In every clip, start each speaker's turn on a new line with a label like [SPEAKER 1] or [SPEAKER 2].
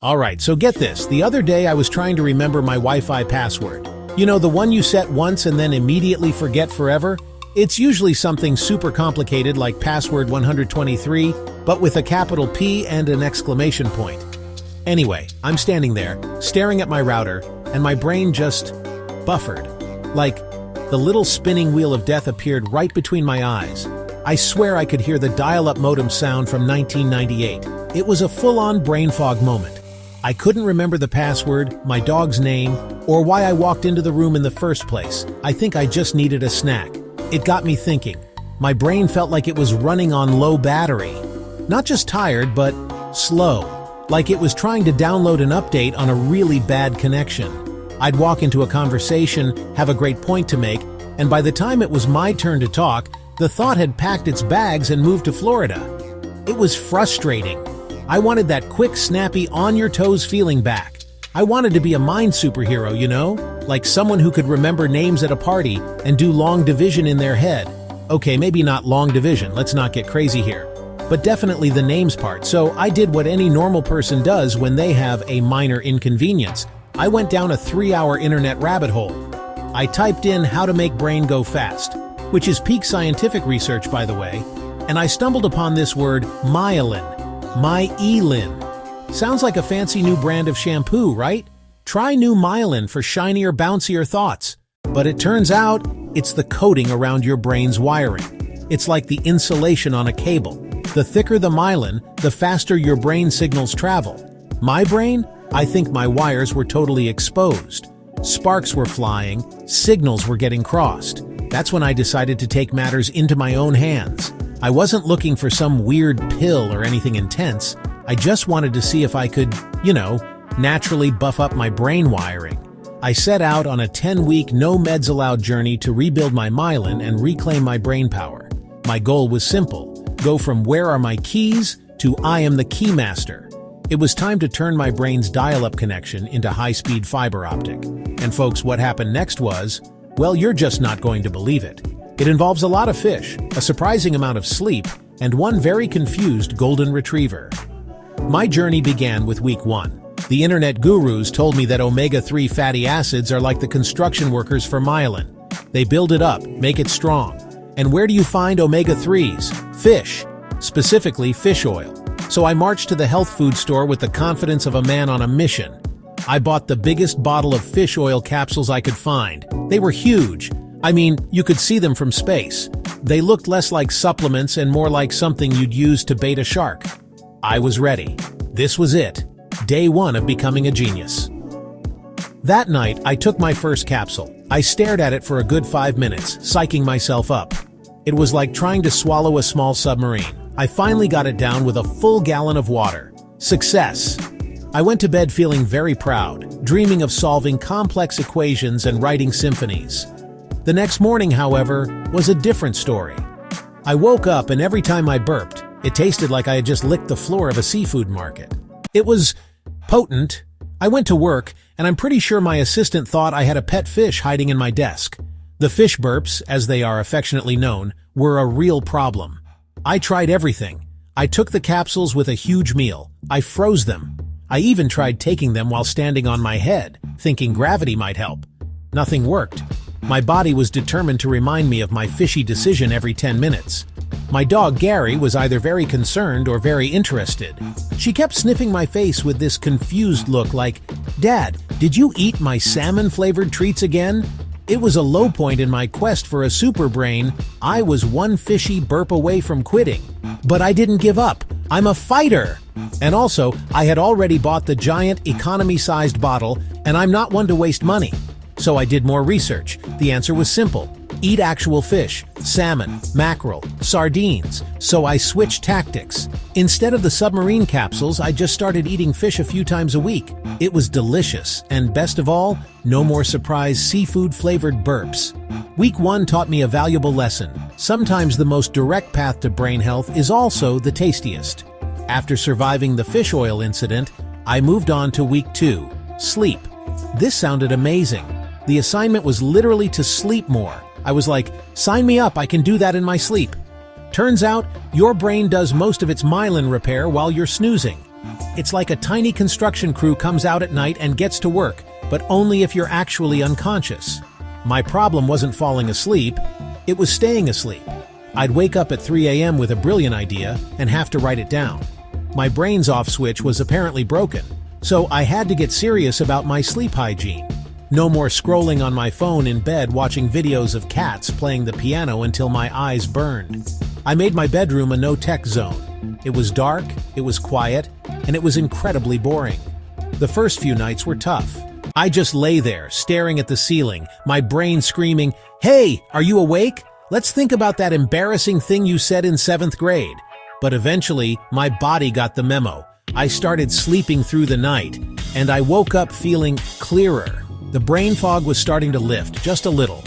[SPEAKER 1] Alright, so get this. The other day I was trying to remember my Wi-Fi password. You know, the one you set once and then immediately forget forever? It's usually something super complicated like password 123, but with a capital P and an exclamation point. Anyway, I'm standing there, staring at my router, and my brain just buffered. Like, the little spinning wheel of death appeared right between my eyes. I swear I could hear the dial-up modem sound from 1998. It was a full-on brain fog moment. I couldn't remember the password, my dog's name, or why I walked into the room in the first place. I think I just needed a snack. It got me thinking. My brain felt like it was running on low battery. Not just tired, but slow. Like it was trying to download an update on a really bad connection. I'd walk into a conversation, have a great point to make, and by the time it was my turn to talk, the thought had packed its bags and moved to Florida. It was frustrating. I wanted that quick, snappy, on-your-toes feeling back. I wanted to be a mind superhero, you know? Like someone who could remember names at a party and do long division in their head. Okay, maybe not long division, let's not get crazy here. But definitely the names part, so I did what any normal person does when they have a minor inconvenience. I went down a 3-hour internet rabbit hole. I typed in how to make brain go fast, which is peak scientific research, by the way, and I stumbled upon this word, myelin. Myelin. Sounds like a fancy new brand of shampoo, right? Try new Myelin for shinier, bouncier thoughts. But it turns out, it's the coating around your brain's wiring. It's like the insulation on a cable. The thicker the myelin, the faster your brain signals travel. My brain? I think my wires were totally exposed. Sparks were flying, signals were getting crossed. That's when I decided to take matters into my own hands. I wasn't looking for some weird pill or anything intense. I just wanted to see if I could, naturally buff up my brain wiring. I set out on a 10-week no-meds-allowed journey to rebuild my myelin and reclaim my brain power. My goal was simple: go from where are my keys to I am the keymaster. It was time to turn my brain's dial-up connection into high-speed fiber optic. And folks, what happened next was, well, you're just not going to believe it. It involves a lot of fish, a surprising amount of sleep, and one very confused golden retriever. My journey began with week 1. The internet gurus told me that omega-3 fatty acids are like the construction workers for myelin. They build it up, make it strong. And where do you find omega-3s? Fish. Specifically, fish oil. So I marched to the health food store with the confidence of a man on a mission. I bought the biggest bottle of fish oil capsules I could find. They were huge. I mean, you could see them from space. They looked less like supplements and more like something you'd use to bait a shark. I was ready. This was it. Day 1 of becoming a genius. That night, I took my first capsule. I stared at it for a good 5 minutes, psyching myself up. It was like trying to swallow a small submarine. I finally got it down with a full gallon of water. Success! I went to bed feeling very proud, dreaming of solving complex equations and writing symphonies. The next morning, however, was a different story. I woke up and every time I burped, it tasted like I had just licked the floor of a seafood market. It was potent. I went to work, and I'm pretty sure my assistant thought I had a pet fish hiding in my desk. The fish burps, as they are affectionately known, were a real problem. I tried everything. I took the capsules with a huge meal. I froze them. I even tried taking them while standing on my head, thinking gravity might help. Nothing worked. My body was determined to remind me of my fishy decision every 10 minutes. My dog Gary was either very concerned or very interested. She kept sniffing my face with this confused look like, "Dad, did you eat my salmon-flavored treats again?" It was a low point in my quest for a super brain. I was one fishy burp away from quitting. But I didn't give up. I'm a fighter! And also, I had already bought the giant economy-sized bottle, and I'm not one to waste money. So I did more research. The answer was simple. Eat actual fish, salmon, mackerel, sardines. So I switched tactics. Instead of the submarine capsules, I just started eating fish a few times a week. It was delicious, and best of all, no more surprise seafood-flavored burps. Week 1 taught me a valuable lesson. Sometimes the most direct path to brain health is also the tastiest. After surviving the fish oil incident, I moved on to week 2, sleep. This sounded amazing. The assignment was literally to sleep more. I was like, sign me up, I can do that in my sleep. Turns out, your brain does most of its myelin repair while you're snoozing. It's like a tiny construction crew comes out at night and gets to work, but only if you're actually unconscious. My problem wasn't falling asleep, it was staying asleep. I'd wake up at 3 a.m. with a brilliant idea and have to write it down. My brain's off switch was apparently broken, so I had to get serious about my sleep hygiene. No more scrolling on my phone in bed watching videos of cats playing the piano until my eyes burned. I made my bedroom a no-tech zone. It was dark, it was quiet, and it was incredibly boring. The first few nights were tough. I just lay there, staring at the ceiling, my brain screaming, "Hey, are you awake? Let's think about that embarrassing thing you said in 7th grade." But eventually, my body got the memo. I started sleeping through the night, and I woke up feeling clearer. The brain fog was starting to lift, just a little.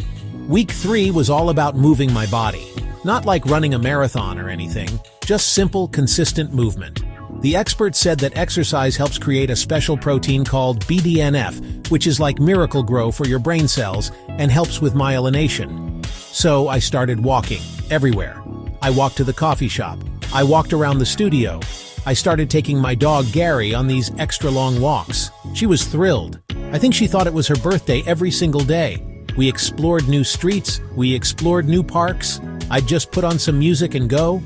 [SPEAKER 1] Week 3 was all about moving my body. Not like running a marathon or anything, just simple, consistent movement. The experts said that exercise helps create a special protein called BDNF, which is like Miracle-Gro for your brain cells and helps with myelination. So I started walking, everywhere. I walked to the coffee shop. I walked around the studio. I started taking my dog Gary on these extra long walks. She was thrilled. I think she thought it was her birthday every single day. We explored new streets, we explored new parks. I'd just put on some music and go.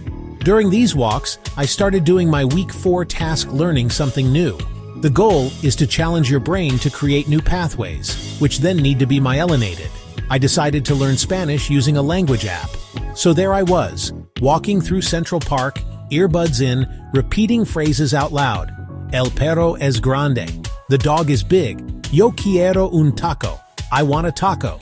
[SPEAKER 1] During these walks, I started doing my week 4 task learning something new. The goal is to challenge your brain to create new pathways, which then need to be myelinated. I decided to learn Spanish using a language app. So there I was, walking through Central Park, earbuds in, repeating phrases out loud. El perro es grande. The dog is big. Yo quiero un taco. I want a taco.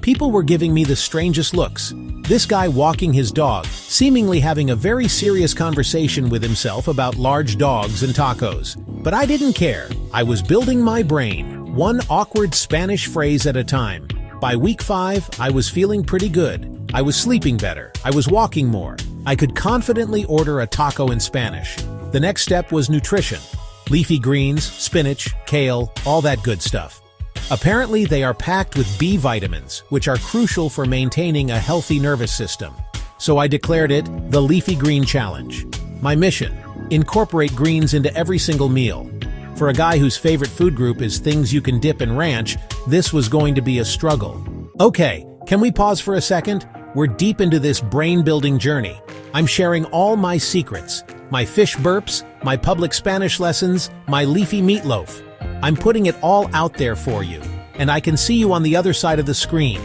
[SPEAKER 1] People were giving me the strangest looks. This guy walking his dog, seemingly having a very serious conversation with himself about large dogs and tacos. But I didn't care. I was building my brain, one awkward Spanish phrase at a time. By week 5, I was feeling pretty good. I was sleeping better. I was walking more. I could confidently order a taco in Spanish. The next step was nutrition. Leafy greens, spinach, kale, all that good stuff. Apparently, they are packed with B vitamins, which are crucial for maintaining a healthy nervous system. So I declared it the Leafy Green Challenge. My mission: incorporate greens into every single meal. For a guy whose favorite food group is things you can dip in ranch, this was going to be a struggle. Okay, can we pause for a second? We're deep into this brain-building journey. I'm sharing all my secrets, my fish burps, my public Spanish lessons, my leafy meatloaf. I'm putting it all out there for you, and I can see you on the other side of the screen.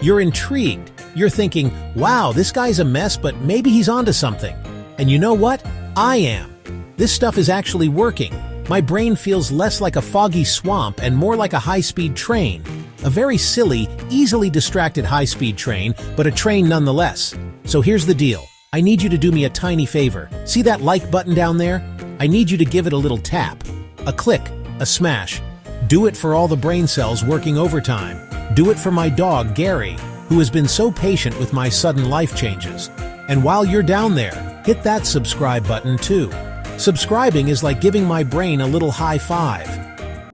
[SPEAKER 1] You're intrigued. You're thinking, wow, this guy's a mess, but maybe he's onto something. And you know what? I am. This stuff is actually working. My brain feels less like a foggy swamp and more like a high-speed train. A very silly, easily distracted high-speed train, but a train nonetheless. So here's the deal. I need you to do me a tiny favor. See that like button down there? I need you to give it a little tap. A click. A smash. Do it for all the brain cells working overtime. Do it for my dog, Gary, who has been so patient with my sudden life changes. And while you're down there, hit that subscribe button too. Subscribing is like giving my brain a little high five.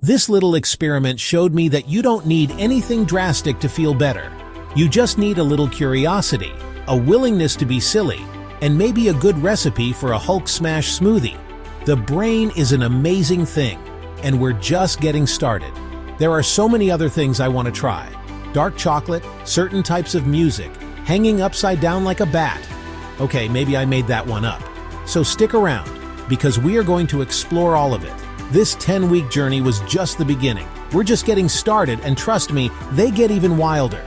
[SPEAKER 1] This little experiment showed me that you don't need anything drastic to feel better. You just need a little curiosity, a willingness to be silly, and maybe a good recipe for a Hulk smash smoothie. The brain is an amazing thing. And we're just getting started. There are so many other things I want to try. Dark chocolate, certain types of music, hanging upside down like a bat. Okay, maybe I made that one up. So stick around, because we are going to explore all of it. This 10-week journey was just the beginning. We're just getting started, and trust me, they get even wilder.